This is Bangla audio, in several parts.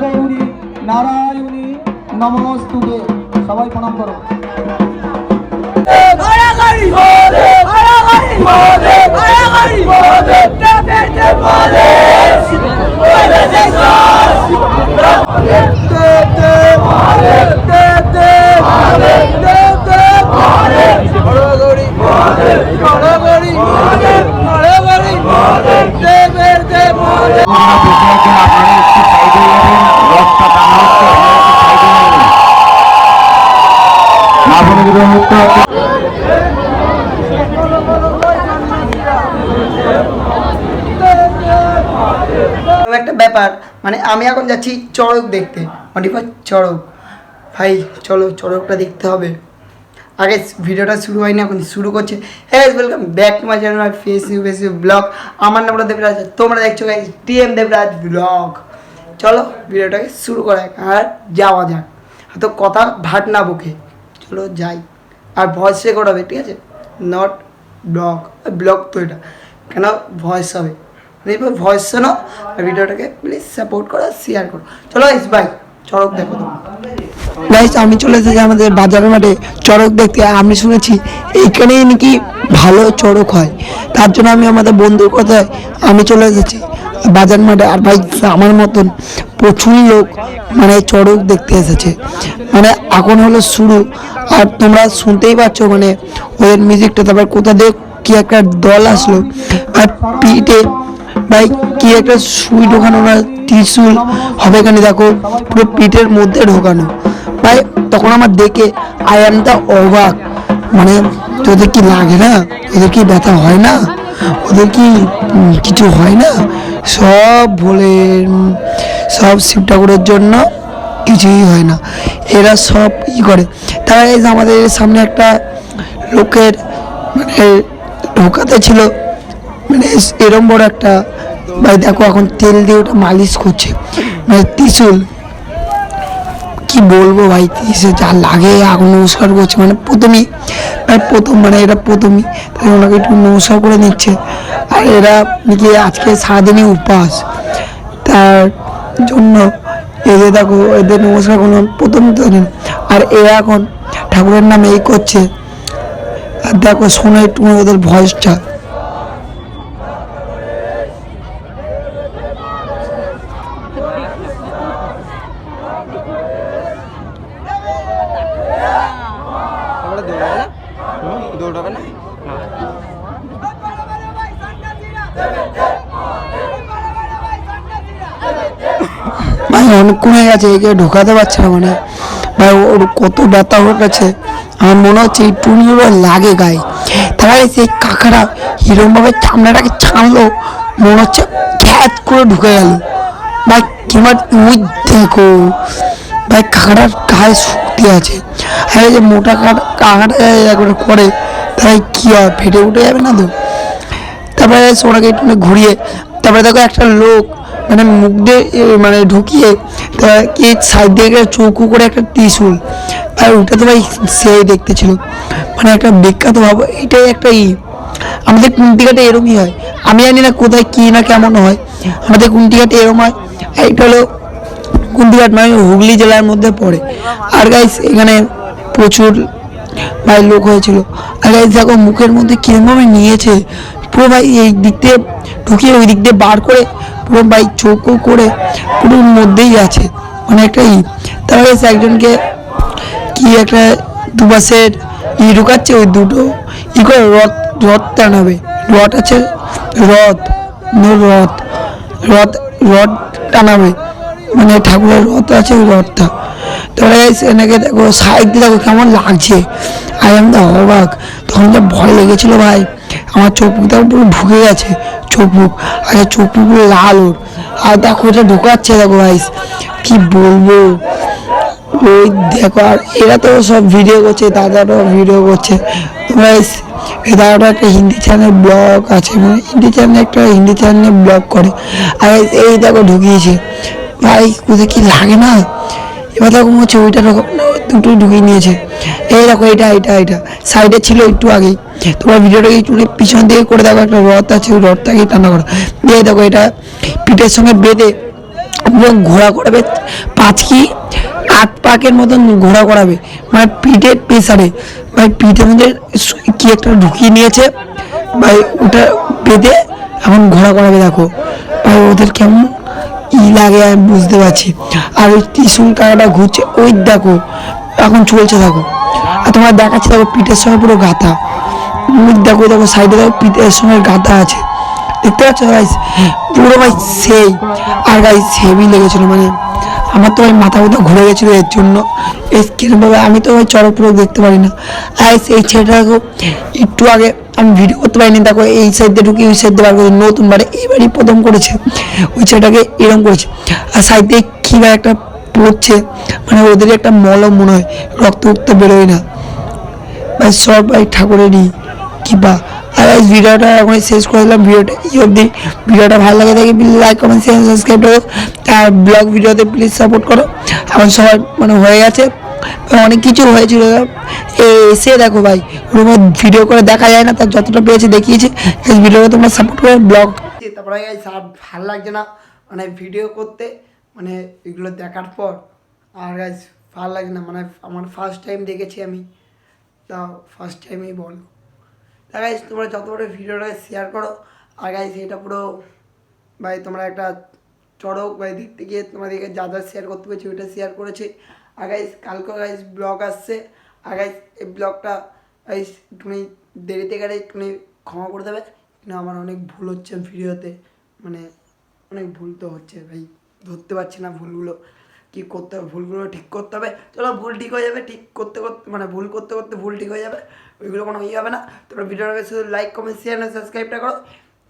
গৌরী নারায়ণী নমস্তুতে। সবাই প্রণাম করো। একটা ব্যাপার মানে আমি এখন যাচ্ছি চড়ক দেখতে, মডিফাই চড়ক। ভাই চলো চড়কটা দেখতে হবে। আগে ভিডিওটা শুরু হয়নি, এখন শুরু করছে। হ্যাঁ welcome back to my channel, my Facebook blog. আমার নামটা দেবরাজ, তোমরা দেখছো গাইস টিএম দেবরাজ ব্লগ। চলো ভিডিওটাকে শুরু করা যাক আর যাওয়া যাক। তো কথা ভাট না বুকে, চলো যাই। আর ভয়েস রেকর্ড হবে, ঠিক আছে, নট ব্লগ। ব্লগ তো এটা কেন ভয়েস হবে, ভয়েস শোনো আর ভিডিওটাকে প্লিজ সাপোর্ট করো, শেয়ার করো। চলো গাইস বাই, চড়ক দেখো তো গাইস। আমি চলে এসেছি আমাদের বাজারের মাঠে চড়ক দেখতে। আমি শুনেছি এইখানেই নাকি ভালো চড়ক হয়, তার জন্য আমি আমাদের বন্ধুর কথায় আমি চলে এসেছি বাজার মাঠে। আর ভাই আমার মতন প্রচুর লোক মানে চড়ক দেখতে এসেছে, মানে এখন হলো শুরু। আর তোমরা শুনতেই পাচ্ছ মানে ওদের মিউজিকটা। তারপর কোথা দিয়ে কি একটা দল আসলো আর পিঠে ভাই কি একটা সুই ঢোকানো না ত্রিশুল হবে এখানে, দেখো পুরো পিঠের মধ্যে ঢোকানো। ভাই তখন আমার দেখে আই এম দা অবাক, মানে তোদের কি লাগে না, ওদের কি ব্যথা হয় না, ওদের কি কিছু হয় না, সব ভোলে সব শিব ঠাকুরের জন্য কিছুই হয় না, এরা সব ই করে। তারা এই যে আমাদের সামনে একটা লোকের মানে ঢোকাতে ছিল, মানে এরম বড় একটা ভাই দেখো এখন তেল দিয়ে ওটা মালিশ করছে, মানে ত্রিশুল কি বলবো ভাই, ত্রিশুল যা লাগে এখন নমস্কার করছে। মানে প্রথম মানে এরা প্রথমই তাই ওনাকে একটু নমস্কার করে নিচ্ছে। আর এরা নাকি আজকে সারাদিনই উপবাস, তার জন্য এদের দেখো এদের নমস্কার করলাম প্রথম দিন। আর এরা এখন ঠাকুরের নামে এই করছে। আর দেখো শোনো একটু ওদের ভয়েসটা। ভাই অনেকক্ষণ হয়ে গেছে, একে ঢোকাতে পারছে না, মানে ভাই ওর কত ব্যথা হয়ে গেছে। আমার মনে হচ্ছে এই টুনিগুলো লাগে গায়ে। তারা সেই কাকারা হিরমভাবে চামড়াটাকে ছাড়লো, মনে হচ্ছে ক্যাচ করে ঢুকে গেল। ভাই কিংবা ওই দেখো ভাই কাকাটার গায়ে শক্তি আছে। হ্যাঁ যে মোটা কাকাটা একবার করে তাই কি হয়, ফেটে উঠে যাবে না তো। তারপরে ওনাকে একটু ঘুরিয়ে তারপরে দেখো একটা লোক মানে মুখ দিয়ে মানে ঢুকিয়ে কি সাইড দিয়ে চৌকো করে একটা ত্রিশুল, আর ওটা তো ভাই সেই দেখতে ছিল, মানে একটা বিখ্যাত ভাব। এটাই একটা আমাদের কুন্তিঘাটে এরমই হয়, আমি জানি না কোথায় কী না কেমন হয়, আমাদের কুন্তিঘাটে এরম হয়। এটা হলো কুন্তিঘাট মানে হুগলি জেলার মধ্যে পড়ে। আর গাইস এখানে প্রচুর ভাই লোক হয়েছিল। আর গাইস দেখো মুখের মধ্যে কীরকমভাবে নিয়েছে পুরো ভাই, এই দিক দিয়ে ঢুকিয়ে ওই দিক দিয়ে বার করে পুরো ভাই চৌকো করে পুরোর মধ্যেই আছে, মানে একটা তারপরে একজনকে কি একটা দুপাশের ঢুকাচ্ছে, ওই দুটো করে রথ টানাবে। রথ আছে, রথ টানাবে, মানে ঠাকুরের রথ আছে ওই রথটা। তারপরে এনাকে দেখো সাইড দিয়ে দেখো কেমন লাগছে, আই এম দা অবাক। তখন তো ভয় লেগেছিল ভাই, আমার চোখ মুখটা পুরো ঢুকে গেছে, চোখ মুখ আচ্ছা চোখ মুখ পুরো লাল ওর। আর দেখো এটা ঢোকাচ্ছে, দেখো ভাই কি বলবো, ওই দেখো। আর এরা তো সব ভিডিও করছে, দাদারাও ভিডিও করছে। তোমরা এই দাদাটা একটা হিন্দি চ্যানেল ব্লগ আছে, মানে হিন্দি চ্যানেলে ব্লগ করে। আর এই দেখো ঢুকিয়েছে ভাই, কোথায় কি লাগে না, এবার দেখো মনে হচ্ছে ওইটা দুটো ঢুকিয়ে নিয়েছে। এই দেখো এটা সাইডে ছিল একটু আগেই। তোমরা ভিডিওটাকে একটু পিছন দিকে করে দেখো, একটা রথ আছে, ওই রথটাকে টানা করা। এই দেখো এটা পিঠের সঙ্গে বেঁধে ঘোরা করাবে 5 কি 8 পাকের মতন ঘোরা করাবে, মানে পিঠের প্রেসারে ভাই, পিঠের মধ্যে কি একটা ঢুকিয়ে নিয়েছে ভাই, ওটা বেঁধে এখন ঘোরা করাবে। দেখো ভাই ওদের কেমন লাগে আমি বুঝতে পারছি। আর ওই ত্রিশুল কাকাটা ঘুরছে, ওই দেখো এখন চলছে। দেখো আর তোমার দেখাচ্ছে, দেখো পিঠের সঙ্গে পুরো গাঁথা, দেখো দেখো সাইডে দেখো পিঠের সঙ্গে গাঁথা আছে, দেখতে পাচ্ছ গাইস, পুরো ভাই সেই। আর গাইস হেভি লেগেছিল, মানে আমার তো ভাই মাথা মতো ঘুরে গেছিলো এর জন্য। কিরকমভাবে আমি তো ভাই চড়ক পুরো দেখতে পারি না। আর এই ছেলেটা দেখো একটু আগে আমি ভিডিও করতে পারিনি, দেখো এই সাইড দিয়ে ঢুকি ওই সাইড দিয়ে বার করে, নতুন বারে এইবারই প্রথম করেছে, ওই ছেলেটাকে এরকম করেছে। আর সাইড দিয়ে কী ভাই একটা পড়ছে, মানে ওদের একটা মলম মনে হয়, রক্ত উক্ত বেরোয় না ভাই, সব ভাই ঠাকুরেরই কৃপা। আর এই ভিডিওটা এখন শেষ করে দিলাম। ভিডিওটা এই অবধি। ভিডিওটা ভালো লাগে দেখি লাইক কমেন্ট শেয়ার সাবস্ক্রাইব করো। আর ব্লগ ভিডিওতে প্লিজ সাপোর্ট করো। এখন সবার মানে হয়ে গেছে, অনেক কিছু হয়েছিল এসে দেখো ভাই, ওর ভিডিও করে দেখা যায় না, তার যতটা পেয়েছে দেখিয়েছে। এই ভিডিওটা তোমরা সাপোর্ট করো। ব্লগ তারপরে গাইস আর ভালো লাগছে না মানে ভিডিও করতে, মানে এগুলো দেখার পর আর গাইস ভালো লাগছে না, মানে আমার ফার্স্ট টাইম দেখেছি আমি, তা ফার্স্ট টাইমেই বলো। তা গাইস তোমরা যত বড় ভিডিওটা শেয়ার করো। আর গাইস এটা পুরো ভাই তোমরা একটা চড়ক ভাই দেখতে গিয়ে তোমাদেরকে যা যা শেয়ার করতে পেরেছি ওইটা শেয়ার করেছি। আর গাইস কালকে গাইস ব্লগ আসছে। আর গাইস এই ব্লগটা গাইস তুমি দেরিতে গেলে তুমি ক্ষমা করে দেবে, কিন্তু আমার অনেক ভুল হচ্ছে ভিডিওতে, মানে অনেক ভুল তো হচ্ছে ভাই, ধরতে পারছি না ভুলগুলো কী করতে হবে, ভুলগুলো ঠিক করতে হবে। চলো ভুল ঠিক হয়ে যাবে, ঠিক করতে করতে মানে ভুল করতে করতে ভুল ঠিক হয়ে যাবে, ওইগুলো কোনো ইয়ে হবে না। তোমরা ভিডিওটাকে শুধু লাইক কমেন্ট শেয়ার না সাবস্ক্রাইবটা করো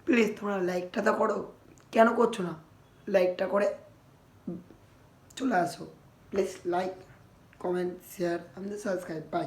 প্লিজ। তোমরা লাইকটা তো করো, কেন করছো না? লাইকটা করে চলে আসো please, like comment share and subscribe. By.